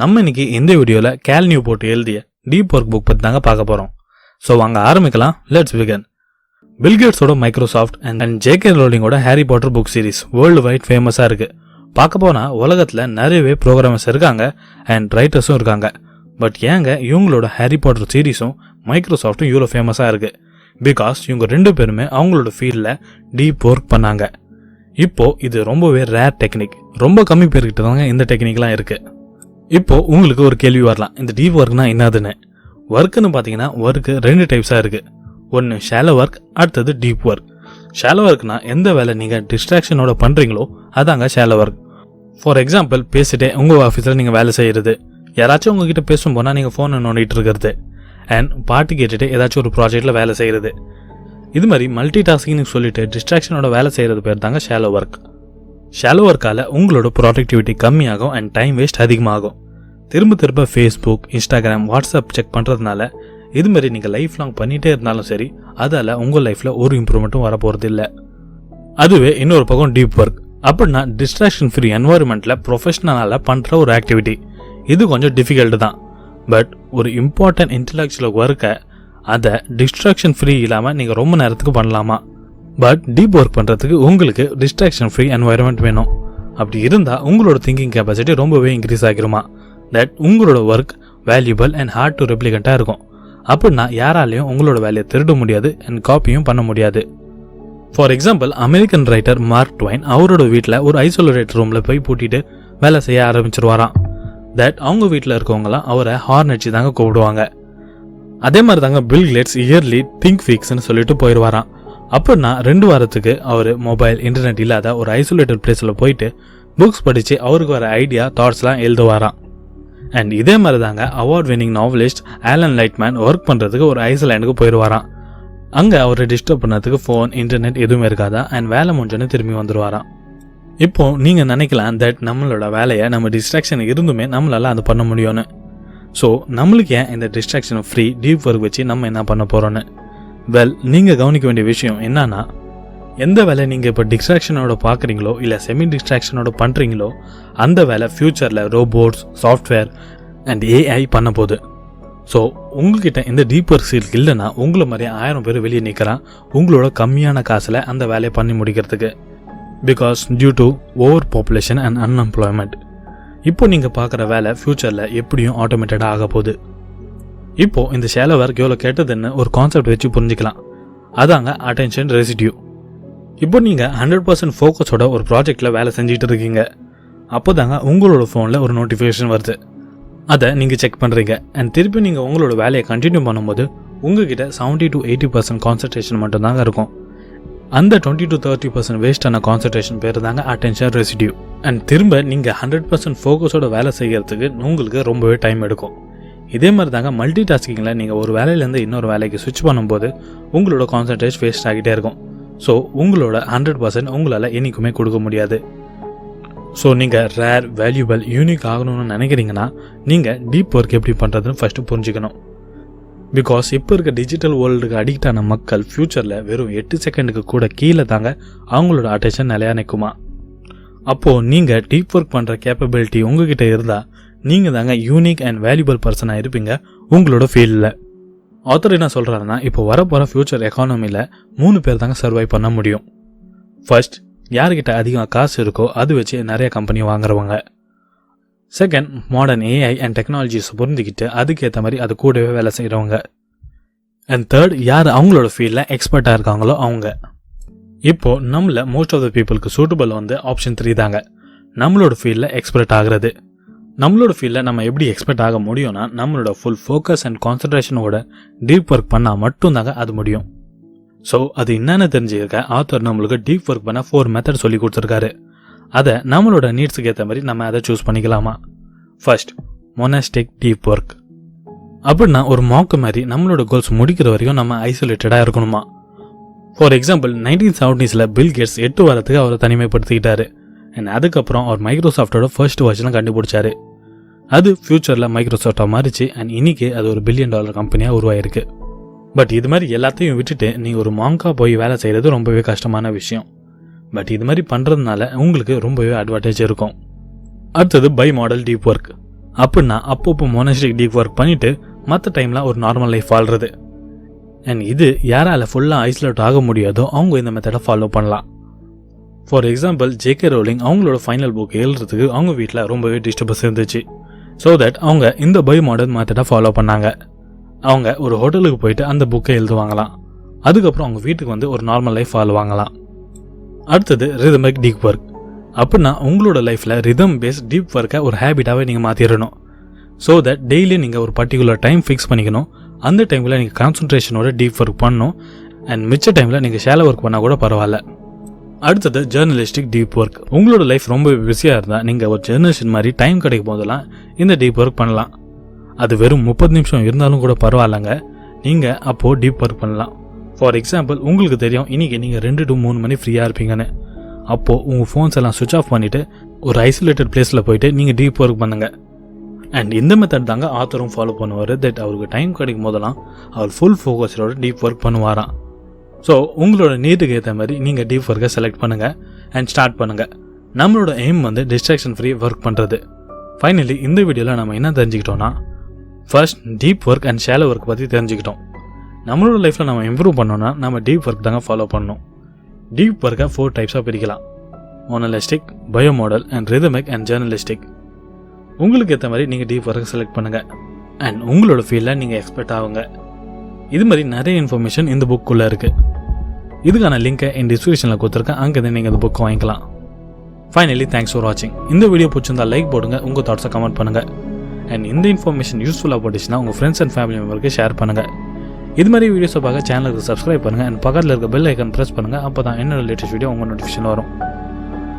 நம்ம இன்னைக்கு இந்த வீடியோவில் கேல் நியூபோர்ட் எழுதிய டீப் ஒர்க் புக் பற்றி தாங்க பார்க்க போகிறோம். ஸோ வாங்க ஆரம்பிக்கலாம். Let's begin. பில் கேட்ஸோட மைக்ரோசாஃப்ட் அண்ட் ஜேகே ரோலிங்கோட Harry Potter book series worldwide ஃபேமஸாக இருக்குது. பார்க்க போனால் உலகத்தில் நிறையவே ப்ரோக்ராமர்ஸ் இருக்காங்க அண்ட் ரைட்டர்ஸும் இருக்காங்க. பட் ஏங்க இவங்களோட ஹாரி பாட்டர் சீரீஸும் மைக்ரோசாஃப்ட்டும் இவ்வளோ ஃபேமஸாக இருக்குது? பிகாஸ் இவங்க ரெண்டு பேருமே அவங்களோட ஃபீல்டில் டீப் ஒர்க் பண்ணாங்க. இப்போது இது ரொம்பவே ரேர் டெக்னிக். ரொம்ப கம்மி பேர்கிட்ட தாங்க இந்த டெக்னிக்லாம் இருக்குது. இப்போது உங்களுக்கு ஒரு கேள்வி வரலாம், இந்த டீப் ஒர்க்னா என்னதுன்னு. ஒர்க்குன்னு பார்த்தீங்கன்னா ஒர்க்கு ரெண்டு டைப்ஸாக இருக்குது. ஒன்று ஷாலோ ஒர்க், அடுத்தது டீப் ஒர்க். ஷாலோ ஒர்க்னா எந்த வேலை நீங்கள் டிஸ்ட்ராக்ஷனோட பண்ணுறீங்களோ அதாங்க ஷாலோ ஒர்க். ஃபார் எக்ஸாம்பிள், பேசிட்டே உங்கள் ஆஃபீஸில் நீங்கள் வேலை செய்கிறது, யாராச்சும் உங்ககிட்ட பேசும் போனால் நீங்கள் ஃபோனை நோண்டிகிட்டு இருக்கிறது, அண்ட் பாட்டு கேட்டுட்டு ஏதாச்சும் ஒரு ப்ராஜெக்டில் வேலை செய்கிறது. இது மாதிரி மல்டி டாஸ்கிங்னு சொல்லிட்டு டிஸ்ட்ராக்ஷனோட வேலை செய்கிறது பேர் தாங்க ஷாலோ ஒர்க். ஷாலோ ஒர்க்கால் உங்களோட ப்ராடக்டிவிட்டி கம்மியாகும் அண்ட் டைம் வேஸ்ட் அதிகமாகும். திரும்ப ஃபேஸ்புக், இன்ஸ்டாகிராம், வாட்ஸ்அப் செக் பண்ணுறதுனால இது மாதிரி நீங்கள் லைஃப் லாங் பண்ணிகிட்டே இருந்தாலும் சரி, அதால் உங்கள் லைஃப்பில் ஒரு இம்ப்ரூவ்மெண்ட்டும் வரப்போகிறது இல்லை. அதுவே இன்னொரு பக்கம் டீப் ஒர்க் அப்படின்னா டிஸ்ட்ராக்ஷன் ஃப்ரீ என்வாயர்மெண்ட்டில் ப்ரொஃபஷனலால் பண்ணுற ஒரு ஆக்டிவிட்டி. இது கொஞ்சம் டிஃபிகல்ட்டு தான். பட் ஒரு இம்பார்ட்டன்ட் இன்டலெக்சுவல் ஒர்க்கை அதை டிஸ்ட்ராக்ஷன் ஃப்ரீ இல்லாமல் நீங்கள் ரொம்ப நேரத்துக்கு பண்ணலாமா? பட் டீப் ஒர்க் பண்ணுறதுக்கு உங்களுக்கு டிஸ்ட்ராக்ஷன் ஃப்ரீ என்வாயர்மெண்ட் வேணும். அப்படி இருந்தால் உங்களோட திங்கிங் கெப்பாசிட்டி ரொம்பவே இன்க்ரீஸ் ஆகிருமா. தட் உங்களோட work valuable and hard to ரெப்ளிகண்ட்டாக இருக்கும். அப்படின்னா யாராலையும் உங்களோட வேலையை திருட முடியாது அண்ட் காப்பியும் பண்ண முடியாது. For example, American writer Mark Twain அவரோட வீட்டில் ஒரு ஐசோலேட்டட் ரூமில் போய் பூட்டிட்டு வேலை செய்ய ஆரம்பிச்சிருவாராம். தட் அவங்க வீட்டில் இருக்கவங்களாம் அவரை ஹார்ன் அடிச்சு தாங்க கூப்பிடுவாங்க. அதே மாதிரி தாங்க பில் கேட்ஸ் இயர்லி திங்க் வீக்ஸ்ன்னு சொல்லிட்டு போயிடுவாராம். அப்படின்னா 2 வாரத்துக்கு அவர் மொபைல் இன்டர்நெட் இல்லாத ஒரு ஐசோலேட்டட் பிளேஸில் போயிட்டு புக்ஸ் படித்து அவருக்கு வர ஐடியா தாட்ஸ்லாம் எழுதுவாராம். அண்ட் இதே மாதிரி தாங்க award winning novelist Alan Lightman work பண்ணுறதுக்கு ஒரு ஐஸ்லாண்டுக்கு போயிடுவாராம். அங்கே அவரை டிஸ்டர்ப் பண்ணுறதுக்கு ஃபோன், இன்டர்நெட் எதுவுமே இருக்காதா அண்ட் வேலை முடிஞ்சோன்னு திரும்பி வந்துடுவாராம். இப்போது நீங்கள் நினைக்கலாம் தட் நம்மளோட வேலையை நம்ம டிஸ்ட்ராக்ஷன் இருந்துமே நம்மளால் அது பண்ண முடியும்னு. ஸோ நம்மளுக்கு ஏன் இந்த டிஸ்ட்ராக்ஷன் ஃப்ரீ டீப் ஒர்க் வச்சு நம்ம என்ன பண்ண போகிறோன்னு? வெல், நீங்கள் கவனிக்க வேண்டிய விஷயம் என்னன்னா, எந்த வேலை நீங்கள் இப்போ டிஸ்ட்ராக்ஷனோட பார்க்குறீங்களோ இல்லை செமி டிஸ்ட்ராக்ஷனோட பண்ணுறீங்களோ அந்த வேலை ஃப்யூச்சரில் ரோபோட்ஸ், சாஃப்ட்வேர் அண்ட் ஏஐ பண்ண போகுது. ஸோ உங்கள்கிட்ட இந்த டீப் ஒர்க் ஸ்கில் இல்லைன்னா உங்களை மாதிரி 1000 பேர் வெளியே நிற்கிறான் உங்களோட கம்மியான காசில் அந்த வேலையை பண்ணி முடிக்கிறதுக்கு. Because due to overpopulation and unemployment இப்போ நீங்கள் பார்க்குற வேலை ஃப்யூச்சரில் எப்படியும் ஆட்டோமேட்டடாக ஆக போகுது. இப்போது இந்த ஷாலோ ஒர்க் எவ்வளோ கேட்டதுன்னு ஒரு கான்செப்ட் வச்சு புரிஞ்சிக்கலாம். அதாங்க அட்டென்ஷன் ரெசிடியூ. இப்போ நீங்கள் 100% ஃபோக்கஸோட ஒரு ப்ராஜெக்டில் வேலை செஞ்சுட்டு இருக்கீங்க. அப்போ தாங்க உங்களோட ஃபோனில் ஒரு நோட்டிஃபிகேஷன் வருது. அதை நீங்கள் செக் பண்ணுறீங்க அண்ட் திருப்பி நீங்கள் உங்களோட வேலையை கண்டினியூ பண்ணும்போது உங்ககிட்ட 70 to 80% கான்சன்ட்ரேஷன் மட்டும்தாங்க இருக்கும். அந்த 20 to 30% வேஸ்டான கான்சன்ட்ரேஷன் பேர் தாங்க அட்டென்ஷன் ரெசிடியூ. அண்ட் திரும்ப நீங்கள் 100% ஃபோக்கஸோட வேலை செய்கிறதுக்கு உங்களுக்கு ரொம்பவே டைம் எடுக்கும். இதே மாதிரி தாங்க மல்டி டாஸ்கிங்கில் நீங்கள் ஒரு வேலையிலேருந்து இன்னொரு வேலைக்கு ஸ்விட்ச் பண்ணும்போது உங்களோட கான்சன்ட்ரேஷன் வேஸ்ட் ஆகிட்டே இருக்கும். ஸோ உங்களோட 100% உங்களால் என்றைக்குமே கொடுக்க முடியாது. ஸோ நீங்கள் ரேர், வேல்யூபிள், யூனிக் ஆகணும்னு நினைக்கிறீங்கன்னா நீங்கள் டீப் ஒர்க் எப்படி பண்ணுறதுன்னு ஃபஸ்ட்டு புரிஞ்சுக்கணும். பிகாஸ் இப்போ இருக்க டிஜிட்டல் வேர்ல்டுக்கு அடிக்ட் ஆன மக்கள் ஃப்யூச்சரில் வெறும் 8 செகண்டுக்கு கூட கீழே தாங்க அவங்களோட அட்டென்ஷன் நிலையாக நிற்குமா. அப்போது நீங்கள் டீப் ஒர்க் பண்ணுற கேப்பபிலிட்டி உங்ககிட்ட இருந்தால் நீங்கள் தாங்க யூனிக் அண்ட் வேல்யூபிள் பர்சனாக இருப்பீங்க உங்களோட ஃபீல்டில். ஆத்தர் என்ன சொல்கிறாருன்னா, இப்போ வரப்போகிற ஃப்யூச்சர் எக்கானமியில் 3 பேர் தாங்க சர்வை பண்ண முடியும். ஃபர்ஸ்ட், யார்கிட்ட அதிகமாக காசு இருக்கோ அது வச்சு நிறைய கம்பெனி வாங்குறவங்க. Second, modern AI and technologies புரிஞ்சுக்கிட்டு அதுக்கேற்ற மாதிரி அது கூடவே வேலை செய்கிறவங்க. அண்ட் தேர்ட், யார் அவங்களோட ஃபீல்டில் எக்ஸ்பர்ட்டாக இருக்காங்களோ அவங்க. இப்போது நம்மள மோஸ்ட் ஆஃப் த பீப்புளுக்கு சூட்டபிள் ஆப்ஷன் 3 தாங்க நம்மளோட ஃபீல்டில் எக்ஸ்பர்ட் ஆகிறது. நம்மளோட ஃபீல்டில் நம்ம எப்படி எக்ஸ்பர்ட் ஆக முடியும்னா நம்மளோட ஃபுல் ஃபோக்கஸ் அண்ட் கான்சன்ட்ரேஷனோட டீப் ஒர்க் பண்ணால் மட்டும்தாங்க அது முடியும். ஸோ அது என்னென்னு தெரிஞ்சுக்க ஆத்தர் நம்மளுக்கு டீப் ஒர்க் பண்ண 4 மெத்தட் சொல்லி கொடுத்துருக்காரு. அதை நம்மளோட நீட்ஸுக்கு ஏற்ற மாதிரி நம்ம அதை சூஸ் பண்ணிக்கலாமா? First, monastic deep work. அப்படின்னா ஒரு மாக்கு மாதிரி நம்மளோட கோல்ஸ் முடிக்கிற வரைக்கும் நம்ம ஐசோலேட்டடாக இருக்கணுமா. For example, 1970s bill Gates 8 வாரத்துக்கு அவரை தனிமைப்படுத்திக்கிட்டாரு. அண்ட் அதுக்கப்புறம் அவர் மைக்ரோசாஃப்டோட ஃபர்ஸ்ட் வெர்ஷனை கண்டுபிடிச்சாரு. அது ஃப்யூச்சரில் மைக்ரோசாஃப்டாக மாறிச்சு அண்ட் இன்றைக்கி அது ஒரு $1 பில்லியன் கம்பெனியாக உருவாயிருக்கு. பட் இது மாதிரி எல்லாத்தையும் விட்டுட்டு நீ ஒரு மாங்கா போய் வேலை செய்கிறது ரொம்பவே கஷ்டமான விஷயம். பட் இது மாதிரி பண்ணுறதுனால உங்களுக்கு ரொம்பவே அட்வான்டேஜ் இருக்கும். அடுத்தது பை மாடல் டீப் ஒர்க். அப்படின்னா அப்பப்போ மோனஸ்டிக் டீப் ஒர்க் பண்ணிட்டு மற்ற டைமில் ஒரு நார்மல் லைஃப் வாழ்றது. அண்ட் இது யாரால் ஃபுல்லாக ஐசோலேட் ஆக முடியாதோ அவங்க இந்த மெத்தடை ஃபாலோ பண்ணலாம். ஃபார் எக்ஸாம்பிள் ஜேகே ரோலிங் அவங்களோட ஃபைனல் புக் எழுதுறதுக்கு அவங்க வீட்டில் ரொம்பவே டிஸ்டர்பன்ஸ் இருந்துச்சு. ஸோ தட் அவங்க இந்த பை மாடர்ன் மெத்தடை ஃபாலோ பண்ணாங்க. அவங்க ஒரு ஹோட்டலுக்கு போயிட்டு அந்த புக்கை எழுதுவாங்களாம். அதுக்கப்புறம் அவங்க வீட்டுக்கு வந்து ஒரு நார்மல் லைஃப் வாழ்வாங்களாம். அடுத்தது ரிதமிக் டீப் ஒர்க். அப்படின்னா உங்களோட லைஃப்பில் ரிதம் பேஸ்ட் டீப் ஒர்க்கை ஒரு ஹேபிட்டாகவே நீங்கள் மாற்றிடணும். ஸோ தட் டெய்லி நீங்கள் ஒரு பர்டிகுலர் டைம் ஃபிக்ஸ் பண்ணிக்கணும். அந்த டைமில் நீங்கள் கான்சன்ட்ரேஷனோட டீப் ஒர்க் பண்ணணும். அண்ட் மிச்ச டைமில் நீங்கள் ஷேலோ ஒர்க் பண்ணால் கூட பரவாயில்ல. அடுத்தது ஜேர்னலிஸ்டிக் டீப் ஒர்க். உங்களோட லைஃப் ரொம்ப பிஸியாக இருந்தால் நீங்கள் ஒரு ஜேர்னலிஸ்ட் மாதிரி டைம் கிடைக்கும் போதெல்லாம் இந்த டீப் ஒர்க் பண்ணலாம். அது வெறும் 30 நிமிஷம் இருந்தாலும் கூட பரவாயில்லங்க. நீங்கள் அப்போது டீப் ஒர்க் பண்ணலாம். ஃபார் எக்ஸாம்பிள் உங்களுக்கு தெரியும் இன்றைக்கி நீங்கள் 2 to 3 மணி ஃப்ரீயாக இருப்பீங்கன்னு. அப்போது உங்கள் ஃபோன்ஸ் எல்லாம் சுவிட்ச் ஆஃப் பண்ணிவிட்டு ஒரு ஐசோலேட்டட் பிளேஸில் போயிட்டு நீங்கள் டீப் ஒர்க் பண்ணுங்கள். அண்ட் இந்த மெத்தட் தாங்க ஆத்தரும் ஃபாலோ பண்ணுவார். தட் அவருக்கு டைம் கிடைக்கும் போதெல்லாம் அவர் ஃபுல் ஃபோக்கஸோட டீப் ஒர்க் பண்ணுவாராம். ஸோ உங்களோட நீட்டுக்கு ஏற்ற மாதிரி நீங்கள் டீப் ஒர்க்கை செலக்ட் பண்ணுங்கள் அண்ட் ஸ்டார்ட் பண்ணுங்கள். நம்மளோட எய்ம் வந்து டிஸ்ட்ராக்ஷன் ஃப்ரீ ஒர்க் பண்ணுறது. ஃபைனலி இந்த வீடியோவில் நம்ம என்ன தெரிஞ்சுக்கிட்டோம்னா, first deep work and shallow work பற்றி தெரிஞ்சுக்கிட்டோம். நம்மளோட லைஃப்பில் நம்ம இம்ப்ரூவ் பண்ணோன்னா நம்ம டீப் ஒர்க் தாங்க ஃபாலோ பண்ணணும். டீப் ஒர்க்கை 4 டைப்ஸாக பிரிக்கலாம்: monastic, bimodal and rhythmic and journalistic. உங்களுக்கு ஏற்ற மாதிரி நீங்கள் டீப் ஒர்க்கை செலக்ட் பண்ணுங்கள் அண்ட் உங்களோட ஃபீல்டில் நீங்கள் எக்ஸ்பர்ட் ஆகுங்க. இது மாதிரி நிறைய இன்ஃபர்மேஷன் இந்த புக்குள்ளே இருக்குது. இதுக்கான லிங்கை என் டிஸ்கிரிப்ஷனில் கொடுத்துருக்கேன். அங்கேருந்து நீங்கள் இந்த புக்கை வாங்கிக்கலாம். ஃபைனலி தேங்க்ஸ் ஃபார் வாட்சிங். இந்த வீடியோ பிடிச்சிருந்தா லைக் போடுங்க, உங்கள் தாட்ஸை கமெண்ட் பண்ணுங்கள். அண்ட் இந்த இன்ஃபர்மேஷன் யூஸ்ஃபுல்லாக போட்டுச்சுன்னா உங்கள் ஃப்ரெண்ட்ஸ் அண்ட் ஃபேமிலி மெம்பருக்கு ஷேர் பண்ணுங்கள். இது மாதிரி வீடியோஸை பார்க்க சேனலுக்கு சப்ஸ்கிரைப் பண்ணுங்கள் அண்ட் பக்கத்தில் இருக்க பெல் ஐக்கன் ப்ரெஸ் பண்ணுங்கள். அப்போ தான் என்னோட லேட்டஸ்ட் வீடியோ உங்கள் நோட்டிஃபிகேஷன் வரும்.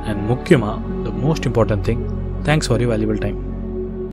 அண்ட் முக்கியமாக the most important thing, thanks for you valuable time.